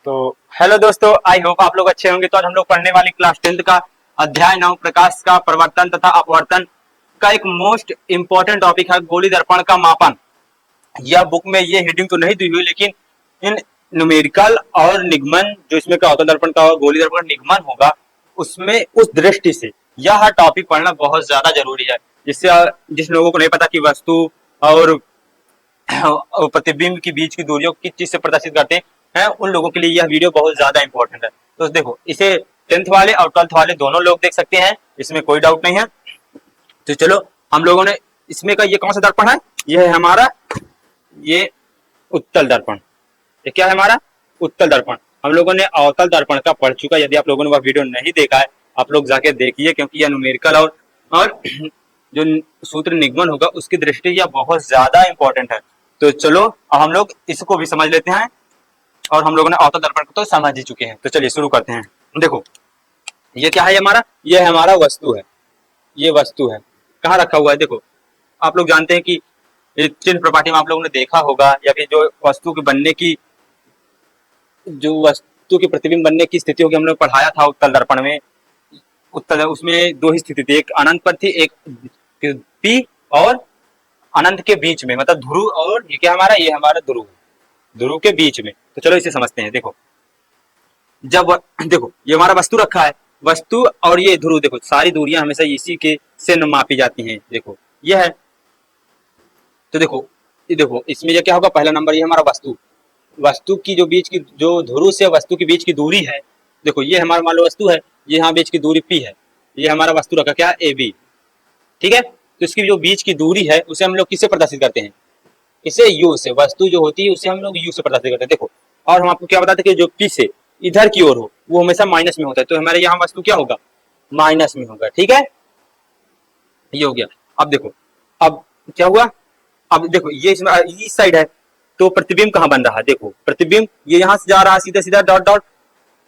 तो हेलो दोस्तों, I hope आप लोग अच्छे होंगे। तो आज हम लोग पढ़ने वाले क्लास 10th का अध्याय 9 प्रकाश का प्रवर्तन तथा अपवर्तन का एक मोस्ट इंपॉर्टेंट टॉपिक है गोली दर्पण का मापन। यह बुक में ये हेडिंग तो नहीं दी हुई, लेकिन इन न्यूमेरिकल और निगमन जो इसमें का अवतल दर्पण का और गोली दर्पण का निगमन होगा, उसमें उस दृष्टि से यह टॉपिक पढ़ना बहुत ज्यादा जरूरी है। जिससे जिस लोगों को नहीं पता कि वस्तु और प्रतिबिंब के बीच की दूरियों किस चीज से प्रदर्शित करते हैं, उन लोगों के लिए यह वीडियो बहुत ज्यादा इंपॉर्टेंट है। तो देखो, इसे 10th वाले और 12th वाले दोनों लोग देख सकते हैं, इसमें कोई डाउट नहीं है। तो चलो, हम लोगों ने इसमें का ये कौन सा दर्पण है, ये है हमारा ये उत्तल दर्पण। ये क्या है हमारा उत्तल दर्पण। हम लोगों ने अवतल दर्पण का पढ़ चुका। यदि आप लोगों ने वह वीडियो नहीं देखा है, आप लोग जाके देखिए, क्योंकि यह न्यूमेरिकल और जो सूत्र निगमन होगा उसकी दृष्टि यह बहुत ज्यादा इंपॉर्टेंट है। तो चलो, अब हम लोग इसको भी समझ लेते हैं, और हम लोगों ने अवतल दर्पण को तो समझ ही चुके हैं। तो चलिए शुरू करते हैं। देखो, ये क्या है हमारा, ये हमारा वस्तु है। ये वस्तु है, कहाँ रखा हुआ है। देखो, आप लोग जानते हैं कि चिन्ह प्रपाठी में आप लोगों ने देखा होगा, या फिर जो वस्तु के बनने की, जो वस्तु के प्रतिबिंब बनने की स्थिति होगी, हम लोग पढ़ाया था उत्तल दर्पण में। उत्तल, उसमें दो ही स्थिति थी, एक अनंत पर थी, एक पी और अनंत के बीच में, मतलब ध्रुव। और ये क्या हमारा, ये हमारा ध्रुव, ध्रुव के बीच में। तो चलो इसे समझते हैं। देखो, जब देखो ये हमारा वस्तु रखा है, वस्तु और ये ध्रुव, देखो सारी दूरियां हमेशा इसी के से मापी जाती हैं। देखो ये है। तो देखो, ये देखो इसमें ये क्या होगा, पहला नंबर ये हमारा वस्तु, वस्तु की जो बीच की, जो ध्रुव से वस्तु की बीच की दूरी है। देखो ये हमारा मान लो वस्तु है, ये यहाँ बीच की दूरी पी है, ये हमारा वस्तु रखा क्या है, ए बी। ठीक है। तो इसकी जो बीच की दूरी है उसे हम लोग किससे प्रदर्शित करते हैं, इसे यू से। वस्तु जो होती है उसे हम लोग यू से प्रदर्शित करते हैं। देखो, और हम आपको क्या बताते हैं कि जो पी से इधर की ओर हो वो हमेशा माइनस में होता है। तो हमारे यहाँ वस्तु क्या होगा, माइनस में होगा। ठीक है, ये हो गया। अब देखो, अब क्या हुआ, अब देखो ये इस साइड है, तो प्रतिबिंब कहाँ बन रहा है। देखो प्रतिबिंब ये यहाँ से जा रहा है सीधा सीधा डॉट डॉट,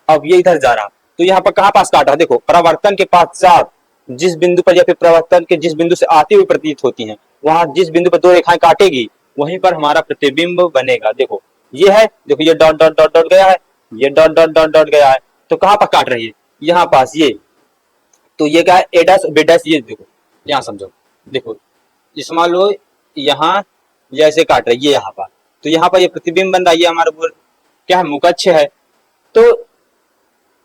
अब ये इधर जा रहा। तो यहाँ पर कहाँ पास काटा, देखो परावर्तन के पश्चात जिस बिंदु पर, या फिर प्रवर्तन के जिस बिंदु से आती हुई प्रतीत होती हैं, वहां जिस बिंदु पर दो रेखाएं काटेगी वहीं पर हमारा प्रतिबिंब बनेगा। देखो ये है, देखो ये डॉट डॉट डॉट डॉट गया है, ये डॉट डॉट डॉट डॉट गया है। तो कहाँ पर काट रही है, यहाँ पास ये। तो ये क्या है, ए डैश बी डैश। ये देखो यहाँ समझो, देखो इस मान लो यहाँ जैसे काट रही है, ये यहाँ पर, तो यहाँ पर ये प्रतिबिंब बन रहा है। ये हमारा क्या है, मुकक्ष है। तो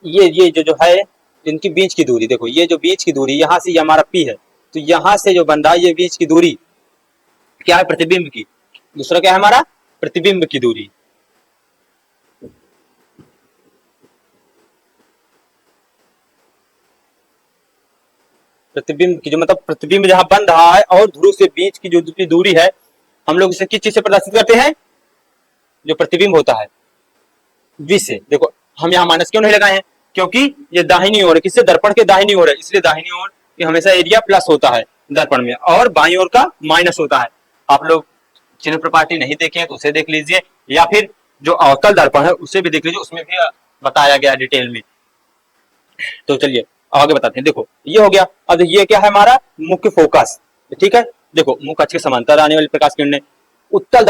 ये जो है इनकी बीच की दूरी, देखो ये जो बीच की दूरी यहाँ से, ये हमारा पी है, तो यहाँ से जो बन रहा है ये बीच की दूरी क्या है, प्रतिबिंब की। दूसरा क्या है हमारा, प्रतिबिंब की दूरी। प्रतिबिंब की जो, मतलब प्रतिबिंब जहां बन रहा है और ध्रुव से बीच की जो दूरी है, हम लोग इसे किस चीज से प्रदर्शित करते हैं, जो प्रतिबिंब होता है बी से। देखो हम यहाँ माइनस क्यों नहीं लगाए हैं, क्योंकि ये दाहिनी ओर है, किससे, दर्पण के दाहिनी ओर है, इसलिए दाहिनी ओर ये हमेशा एरिया प्लस होता है दर्पण में, और बाईं ओर का माइनस होता है। आप लोग चिन्ह प्रपाठी नहीं देखे हैं तो उसे देख लीजिए, या फिर जो अवतल दर्पण है उसे भी देख लीजिए, उसमें भी बताया गया डिटेल में। तो चलिए आगे बताते हैं। देखो ये हो गया। अब ये क्या है हमारा, मुख्य फोकस। ठीक है। देखो मुख्य अक्ष के समांतर आने वाली प्रकाश किरणें उत्तल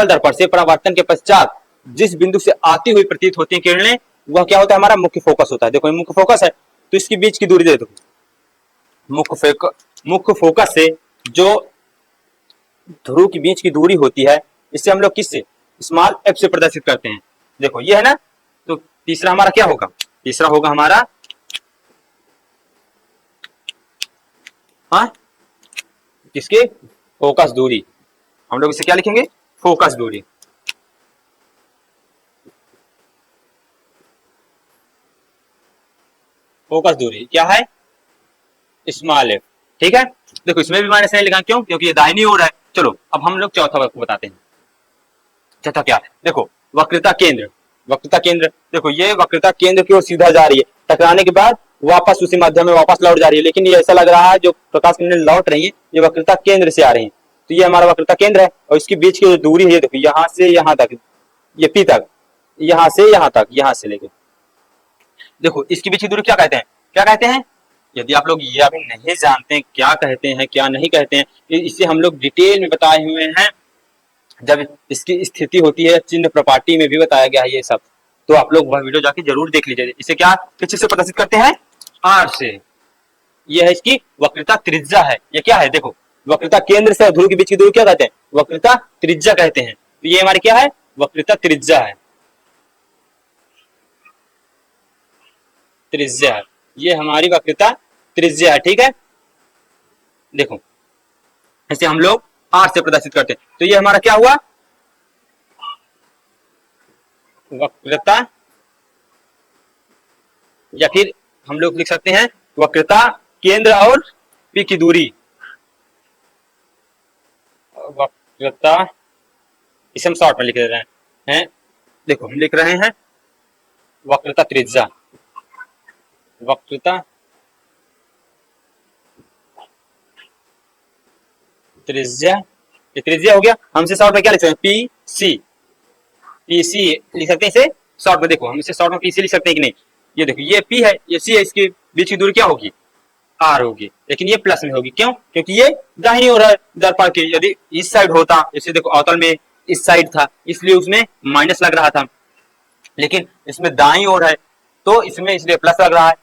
दर्पण से परावर्तन के पश्चात जिस बिंदु से आती हुई प्रतीत होती है किरणें, वह क्या होता है, हमारा मुख्य फोकस होता है। देखो मुख्य फोकस है, तो इसकी बीच की दूरी दे दो। मुख्य फोकस से जो ध्रुव की बीच की दूरी होती है, इससे हम लोग किससे, स्मॉल एफ से प्रदर्शित करते हैं। देखो ये है ना। तो तीसरा हमारा क्या होगा, तीसरा होगा हमारा किसके, फोकस दूरी। हम लोग इसे क्या लिखेंगे, फोकस दूरी। फोकस दूरी क्या है, स्मॉल एफ। ठीक है। देखो इसमें भी माइनस नहीं लिखा, क्यों, क्योंकि ये दाहिनी ओर है। चलो अब हम लोग चौथा को बताते हैं। चौथा क्या है, देखो वक्रता केंद्र। वक्रता केंद्र, देखो ये वक्रता केंद्र की ओर सीधा जा रही है, टकराने के बाद वापस उसी माध्यम में वापस लौट जा रही है, लेकिन ये ऐसा लग रहा है जो प्रकाश किरणें लौट रही है ये वक्रता केंद्र से आ रही है। तो ये हमारा वक्रता केंद्र है, और इसके बीच की जो दूरी है, देखो यहाँ से यहाँ तक, ये पी तक, यहाँ से यहाँ तक, यहाँ से लेके, देखो इसके बीच की दूरी क्या कहते हैं, क्या कहते हैं। यदि आप लोग ये अभी नहीं जानते हैं क्या कहते हैं क्या नहीं कहते हैं, इसे हम लोग डिटेल में बताए हुए हैं। जब इसकी स्थिति होती है चिन्ह प्रपाटी में भी बताया गया है ये सब। तो आप लोग वह वीडियो जाके जरूर देख लीजिए। इसे क्या किस चीज से प्रदर्शित करते हैं? आर से। यह है इसकी वक्रता त्रिज्या है। ये क्या है? देखो, वक्रता केंद्र से ध्रुव के बीच की दूरी क्या कहते हैं? वक्रता त्रिज्या कहते हैं। तो ये हमारी क्या है? वक्रता त्रिज्या है। त्रिज्या है, ये हमारी वक्रता त्रिज्या है। ठीक है, देखो इसे हम लोग आर से प्रदर्शित करते हैं। तो ये हमारा क्या हुआ? वक्रता, या फिर हम लोग लिख सकते हैं वक्रता केंद्र और पी की दूरी। वक्रता, इसे हम शॉर्ट में लिख रहे हैं। देखो हम लिख रहे हैं वक्रता त्रिज्या। वक्रता त्रिज्या, ये त्रिज्या हो गया। हम इसे शॉर्ट में क्या लिख सकते हैं? P C. पी सी लिख सकते हैं इसे शॉर्ट में। देखो हम इसे शॉर्ट में पी सी लिख सकते हैं कि नहीं? ये देखो, ये पी है, ये सी है, इसके बीच की दूरी क्या होगी? आर होगी। लेकिन ये प्लस में होगी, क्यों? क्योंकि ये दाहिनी ओर है दर्पण के। यदि इस साइड होता, जैसे देखो अवतल में इस साइड था, इसलिए उसमें माइनस लग रहा था, लेकिन इसमें दाईं ओर है तो इसमें इसलिए प्लस लग रहा है।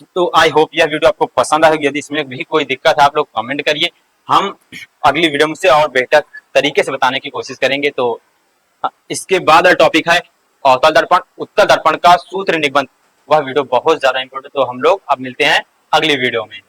तो आई होप यह वीडियो आपको पसंद आएगी। यदि इसमें भी कोई दिक्कत है आप लोग कमेंट करिए, हम अगली वीडियो में से और बेहतर तरीके से बताने की कोशिश करेंगे। तो इसके बाद टॉपिक है अवतल दर्पण उत्तल दर्पण का सूत्र निबंध। वह वीडियो बहुत ज्यादा इंपॉर्टेंट। तो हम लोग अब मिलते हैं अगली वीडियो में।